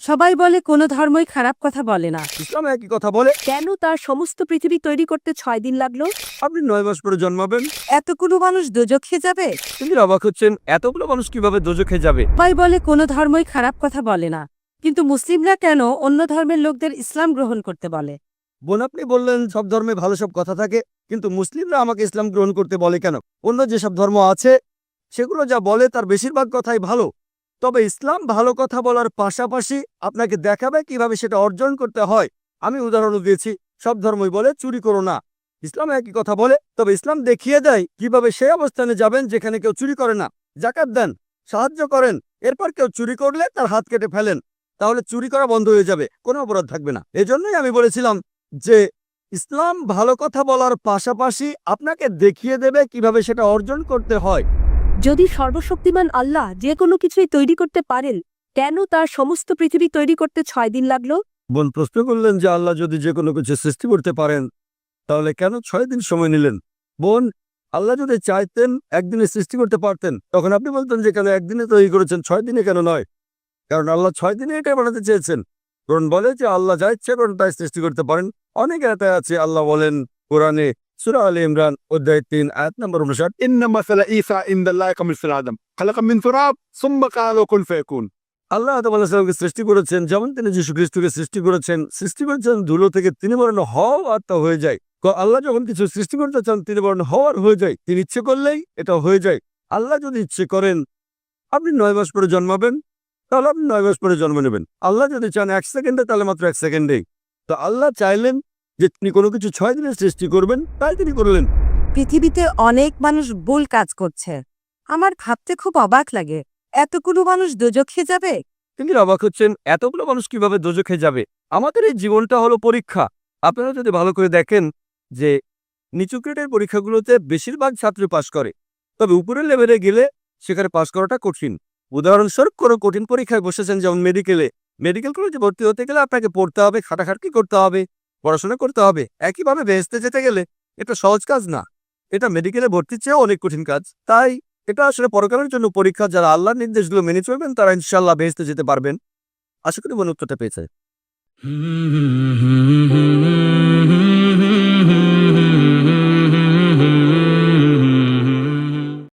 সবাই বলে কোনো ধর্মই খারাপ কথা বলে না, ইসলাম একই কথা বলে। কেন তার সমস্ত পৃথিবী তৈরি করতে 6 দিন লাগলো? আপনি 9 মাস পরে জন্মাবেন। এতগুলো মানুষ দোজখে যাবে? তিনি অবাক হচ্ছেন, এতগুলো মানুষ কিভাবে দোজখে যাবে। সবাই বলে কোনো ধর্মই খারাপ কথা বলে না, কিন্তু মুসলিমরা কেন অন্য ধর্মের লোকদের ইসলাম গ্রহণ করতে বলে? বোন, আপনি বললেন সব ধর্মে ভালো সব কথা থাকে, কিন্তু মুসলিমরা আমাকে ইসলাম গ্রহণ করতে বলে কেন? অন্য যেসব ধর্ম আছে সেগুলো যা বলে তার বেশিরভাগ কথাই ভালো, তবে ইসলাম ভালো কথা বলার পাশাপাশি আপনাকে দেখাবে কিভাবে সেটা অর্জন করতে হয়। আমি উদাহরণ দিয়েছি, সব ধর্মই বলে চুরি করো না, ইসলাম একই কথা বলে, তবে ইসলাম দেখিয়ে দেয় কিভাবে সেই অবস্থানে যাবেন যেখানে কেউ চুরি করে না। জাকাত দেন, সাহায্য করেন, এরপর কেউ চুরি করলে তার হাত কেটে ফেলেন, তাহলে চুরি করা বন্ধ হয়ে যাবে, কোনো অপরাধ থাকবে না। এজন্যই আমি বলেছিলাম যে ইসলাম ভালো কথা বলার পাশাপাশি আপনাকে দেখিয়ে দেবে কিভাবে সেটা অর্জন করতে হয়। যদি সর্বশক্তিমান আল্লাহ যে কোনো কিছুই তৈরি করতে পারেন, কেন তার সমস্ত পৃথিবী তৈরি করতে 6 দিন লাগলো? বোন প্রশ্ন করলেন যে আল্লাহ যদি যে কোনো কিছু সৃষ্টি করতে পারেন তাহলে কেন 6 দিন সময় নিলেন। বোন, আল্লাহ যদি চাইতেন একদিনে সৃষ্টি করতে পারতেন, তখন আপনি বলতেন যে কেন একদিনে তৈরি করেছেন, 6 দিনে কেন নয়? কারণ আল্লাহ 6 দিনে এটাই বানাতে চেয়েছেন। কোরআন বলে যে আল্লাহ যা ইচ্ছে করেন তাই সৃষ্টি করতে পারেন। অনেক আয়াতে আছে, আল্লাহ বলেন কোরআনে সূরা আলে ইমরান অধ্যায় 3 আয়াত নম্বর 59, إن مثل عيسى عند الله كمثل آدم خلق من تراب ثم قال له كن فيكون। আল্লাহ আদম আলাইহিস সালামকে সৃষ্টি করেছেন যেমন তিনি যীশু খ্রিস্টকে সৃষ্টি করেছেন ধুলো থেকে, তিনি বলেন হও আর তা হয়ে যায়। আল্লাহ যখন কিছু সৃষ্টি করতে চান তিনি বলেন হওয়ার হয়ে যায়, তিনি ইচ্ছে করলেই এটা হয়ে যায়। আল্লাহ যদি ইচ্ছে করেন আপনি 9 মাস পরে জন্মাবেন, তাহলে আপনি 9 মাস পরে জন্ম নেবেন। আল্লাহ যদি চান 1 সেকেন্ডে, তাহলে মাত্র 1 সেকেন্ডেই। তো আল্লাহ চাইলেন যে তিনি কোনো কিছু 6 দিনে সৃষ্টি করবেন, তাই তিনি করলেন। পৃথিবীতে অনেক মানুষ ভুল কাজ করছে, আমার ভাবতে খুব অবাক লাগে, এতগুলো মানুষ দোজখে যাবে? তিনি অবাক হচ্ছেন, এতগুলো মানুষ কিভাবে দোজখে যাবে। আমাদের এই জীবনটা হলো পরীক্ষা। আপনারা যদি ভালো করে দেখেন যে নিচু গ্রেডের পরীক্ষাগুলোতে বেশিরভাগ ছাত্র পাশ করে, তবে উপরের লেভেলে গেলে সেখানে পাশ করাটা কঠিন। উদাহরণস্বরূপ কোনো কঠিন পরীক্ষায় বসেছেন, যেমন মেডিকেল কলেজে ভর্তি হতে গেলে আপনাকে পড়তে হবে, খাটাখাটনি করতে হবে, পড়াশোনা করতে হবে। একইভাবে বেহেশতে যেতে গেলে এটা সহজ কাজ না, এটা মেডিকেলে ভর্তির চেয়েও অনেক কঠিন কাজ। তাই এটা আসলে পরকালের জন্য পরীক্ষা। যারা আল্লাহর নির্দেশগুলো মেনে চলবেন তারা ইনশাআল্লাহ বেহেশতে যেতে পারবেন। আশা করি বোন উত্তরটা পেয়েছে।